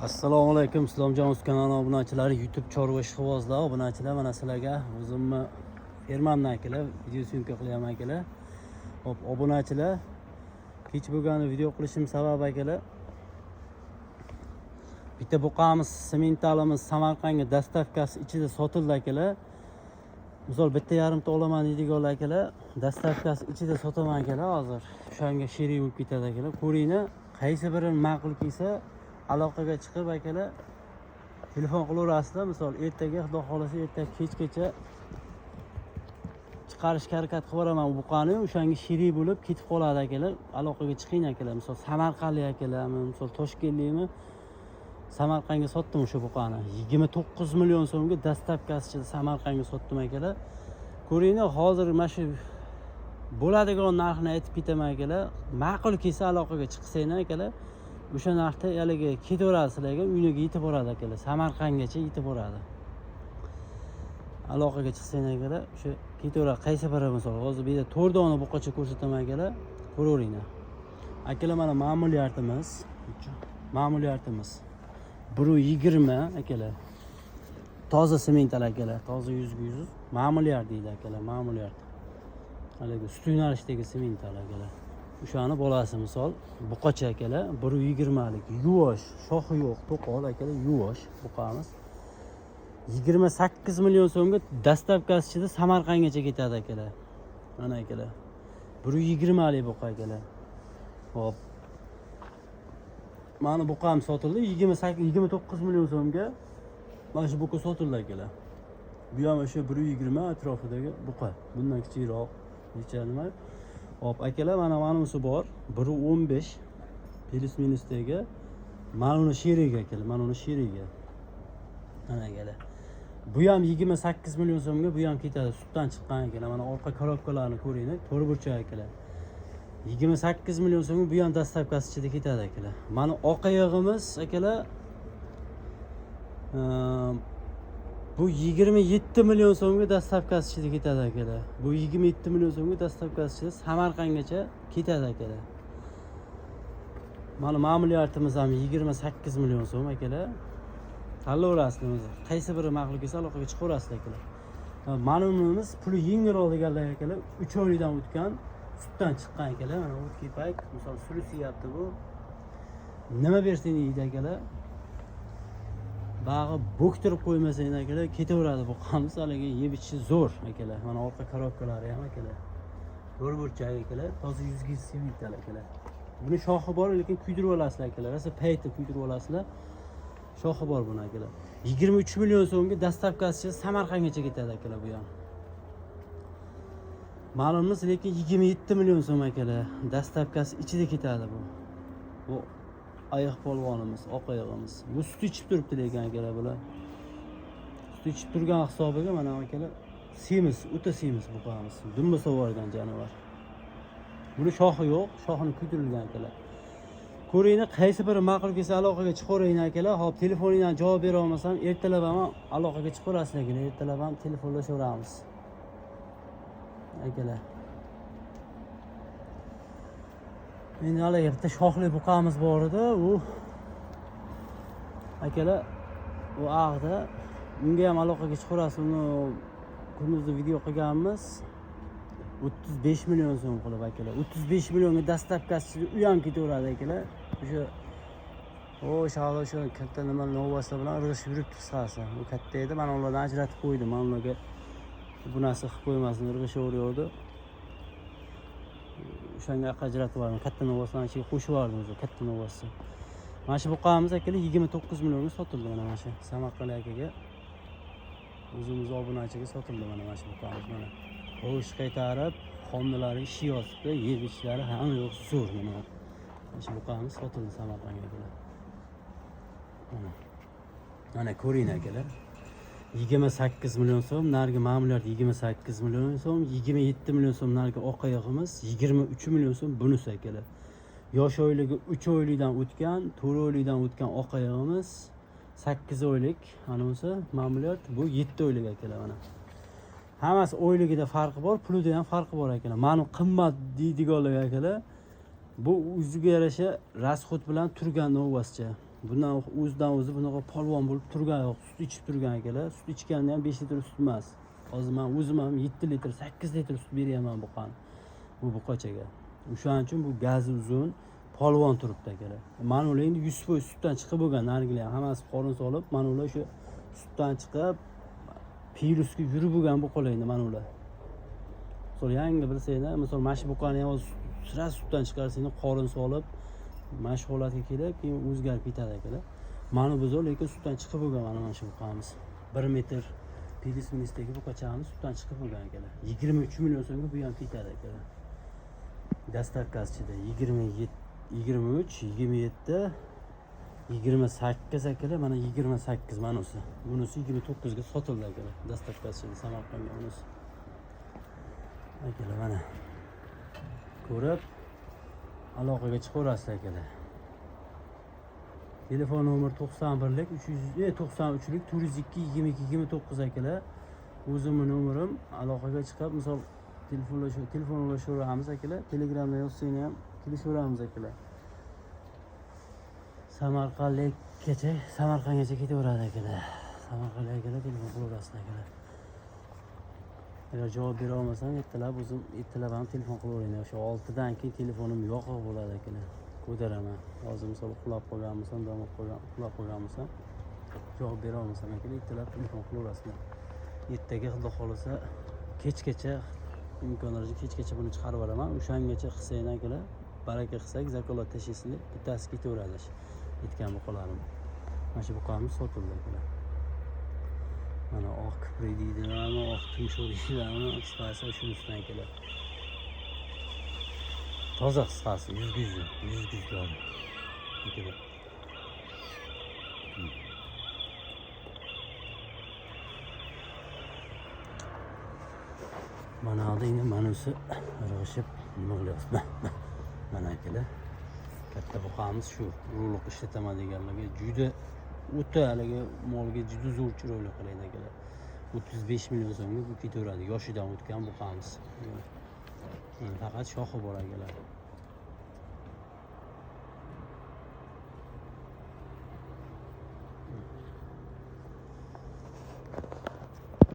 Assalomu alaykum Islomjon kanali obunachilari, YouTube chorva ishqibozlar obunachilar, mana sizlarga o'zimni fermamdan kelib video syomka qilyapman akalar. Hop, obunachilar, kech bo'lgani video qilishim sababi akalar, bitta buqamiz sementalimiz Samarqandga dastavkasi ichida sotildi akalar. Misol bitta yarimta olaman deydiganlar akalar, dastavkasi ichida sotaman akalar. Hozir o'shanga sherik bo'lib ketadi akalar. Ko'ringlar, qaysi birini ma'qul kelsa aloqaga chiqib akalar telefon qilaverasizlar. Misol ertaga xudo xolasa ertaga kechgacha chiqarishga harakat qilaman bu buqani, o'shanga sherik bo'lib ketib qoladi akalar. Aloqaga chiqing akalar. Misol Samarqandlik akalarmi, misol Toshkentlikmi, Samarqandga sotdim o'sha buqani. 29 million so'mga dastavkasi ichida Samarqandga sotdim akalar. Ko'ringlar, hozir mana shu bo'ladigan narxni aytib ketaman akalar. Ma'qul kelsa aloqaga chiqsanglar akalar, o'sha narxda yalaga ketaveradi sizlarga, uyingizga yetib boradi akalar. Samarqandgacha yetib boradi. Aloqaga chiqsanglar akalar, o'sha ketaveradi. Qaysi biri misol hozir bu yerda 4 dona buqacha ko'rsataman akalar. Ko'raveringlar. Akalar, mana ma'muliyatimiz. Ma'muliyatimiz 120 akalar. Toza semental akalar, toza 100%. Ma'muliyat deydi akalar, ma'muliyat. Haligi sut yo'nalishdagi semental akalar. O'shani bolasi misol buqacha akalar, 120 lik, yuvosh, shoxi yo'q, to'qol akalar, yuvosh buqamiz. 28 million so'mga dastavkasi ichida Samarqandgacha ketadi akalar. Mana akalar. 120 lik buqa akalar. Hop. Mana buqam sotildi 29 million so'mga. Mana shu buqa sotildi akalar. Bu ham o'sha 120 atrofidagi buqa. Bundan kichikroq, necha nima? Hop akalar, mana bunisi bor. 115 plus minusdagi. Mana uni sherigi akalar, mana uni sherigi. Mana akalar. Bu ham 28 million so'mga bu ham ketadi, sutdan chiqqan akalar. Mana orqa korobkalarni ko'ringlar, to'rt burchak akalar. 28 million so'mga bu ham dastavkasi ichida ketadi akalar. Mana oq oyog'imiz akalar, bu 27 million so'mga dastavkasi ichida ketadi akalar. Bu 27 million so'mga dastavkasi ichida Samarqandgacha ketadi akalar. Mana ma'muliyatimiz ham 28 million so'm akalar. Tanlayverasizlar. Qaysi biri ma'qul kelsa aloqaga chiqaverasizlar akalar. Ma'lumimiz puli yengilroq deganlar akalar, 3 oylikdan o'tgan, sutdan chiqqan akalar. Mana o'tki payt, misol sulisiyapti bu. Nima bersang deydi akalar. Bag'i bo'ktirib qo'ymasang akalar, ketaveradi bu qamiz, haliga yeb ichishi zo'r akalar. Mana orqa korobkalari ham akalar. To'rt burchak akalar, toza 100 semental akalar. Buni shoxi bor, lekin kuydirib olasizlar akalar. Asa payti kuydirib olasizlar. Shoxi bor buni akalar. 23 million so'mga dastavkasi Samarqandgacha ketadi akalar bu ham. Ma'lumimiz lekin 27 million so'm akalar. Dastavkasi ichida ketadi bu. Bu oyoq polvonimiz, oq oyog'imiz. Bu sut ichib turibdi lekin akalar bular. Sut ichib turgan hisobiga mana akalar semiz, o'ta semiz buqamiz. Dumba sovorgan jonivor. Buni shoxi yo'q, shoxini kuydirilgan akalar. Ko'ringlar, qaysi biri ma'qul kelsa aloqaga chiqaveringlar akalar. Hop, telefoningdan javob bera olmasam, ertalab ham aloqaga chiqaverasizlar akalar. Ertalab ham telefonlashaveramiz. Akalar. Endi hali bitta shoxli buqamiz bor edi, u akalar, u ag'da. Unga ham aloqaga chiqarasiz, uni kunduzda video qilganmiz. 35 million so'm qilib akalar. 35 millionga dastavkasi u ham ketaveradi akalar. O'sha katta nima Novoslar bilan irg'ishib yuribdi qisqasi. U katta edi, men ulardan ajratib qo'ydim. Men ularga bu narsa qilib qo'ymasin, irg'ishaverdi. O'shanga ajratib yubordim. Katta Novoslarni ichiga qo'shib yubordim o'zi, katta Novosni. Mana shu buqamiz akalar 29 millionga sotildi mana shu Samarqand akaga. O'zimiz obunachiga sotildi mana shu buqamiz mana. Xo'sh qaytarib, xonnalari ishi yotibdi, yeb ichlari hamma yo'q, zo'r mana. Mana shu buqamiz sotildi Samarqandga akalar. Mana ko'ring akalar. 28 million so'm, narigi ma'muliyat 28 million so'm, 27 million so'm narigi oq oyog'imiz, 23 million so'm bunisi akalar. Yosh oyligi 3 oylikdan o'tgan, 4 oylikdan o'tgan oq oyog'imiz, 8 oylik, anisi ma'muliyat, bu 7 oylik akalar mana. Hammasi oyligida farqi bor, pulida ham farqi bor akalar. Ma'lum qimmat deydiganlar akalar. Bu o'ziga yarasha rasxod bilan turgan novvascha. Bundan o'zidan o'zi bunaqa polvon bo'lib turgan yo'q, sut ichib turgan akalar. Sut ichganda ham 5 litr sut emas. Hozir men o'zim ham 7 litr, 8 litr sut beryapman buqani. Bu buqachaga. O'shaning uchun bu gazi uzun, polvon turibdi akalar. Mana ular endi 100% sutdan chiqib bo'lgan, narigilar ham hammasi qorin solib, mana ular shu sutdan chiqib pirusga yurib bo'lgan buqalar endi mana ular. Misol yangi bilsanglar, misol mana shu buqani ham sira sutdan chiqarsanglar qorin solib, mana shu holatga kelib, keyin o'zgarib ketadi akalar. Mana biz lekin sutdan chiqib bo'lgan mana shu buqamiz. 1 metr Pilis ministagi buqachamiz sutdan chiqib bo'lgan akalar. 23 million so'mga bu ham ketadi akalar. Dastavkasichida 23, 27, 28 akalar, mana 28 manasi. Bunisi 29 ga sotildi akalar. Dastavkasichida Samarqandga bunisi. Akalar mana ko'rib aloqaga chiqaverasizlar akalar. Telefon nomeri 91lik 93lik 402 22 29 akalar. O'zimning nomerim, aloqaga chiqib, misol telefonlashaveramiz akalar. Telegramda yozsangiz ham kelishaveramiz akalar. Samarqandgacha ketaveradi akalar. Samarqandga akalar telefon qilaverasizlar akalar. Agar javob bera olmasam, ertalab o'zim ertalab ham telefon qilaverayman. O'sha 6 dan keyin telefonim yo'q bo'ladi akalar. Ko'taraman. Hozir misol uxlab qolganmisam, dam olib uxlab qolganmisam, javob bera olmasam akalar, ertalab telefon qilaverasizlar. Ertaga xudo xolasa kechgacha imkonlarcha kechgacha buni chiqarib yuboraman. O'shangacha qilsanglar akalar, baraka qilsak, zakolat tashlaysizlar, bittasi ketaveradi. Aytgan buqalarim. Mana shu buqamiz sotildi akalar. Mana oq kiprik deydilarmi, oq tumshuq deydilarmi, qisqasi shunisidan akalar. Toza qisqasi, yuzguzlar. Akalar. Mana endi manasi rashib nima qilyapti? Mana akalar. Katta buqamiz shu urug'liq ishlataman deganlarga juda o'ta haligi molga juda zo'r chiroyli qiladi akalar. 35 million so'mga bu ketaveradi. Yoshidan o'tgan buqamiz. Faqat shoxi bor akalar.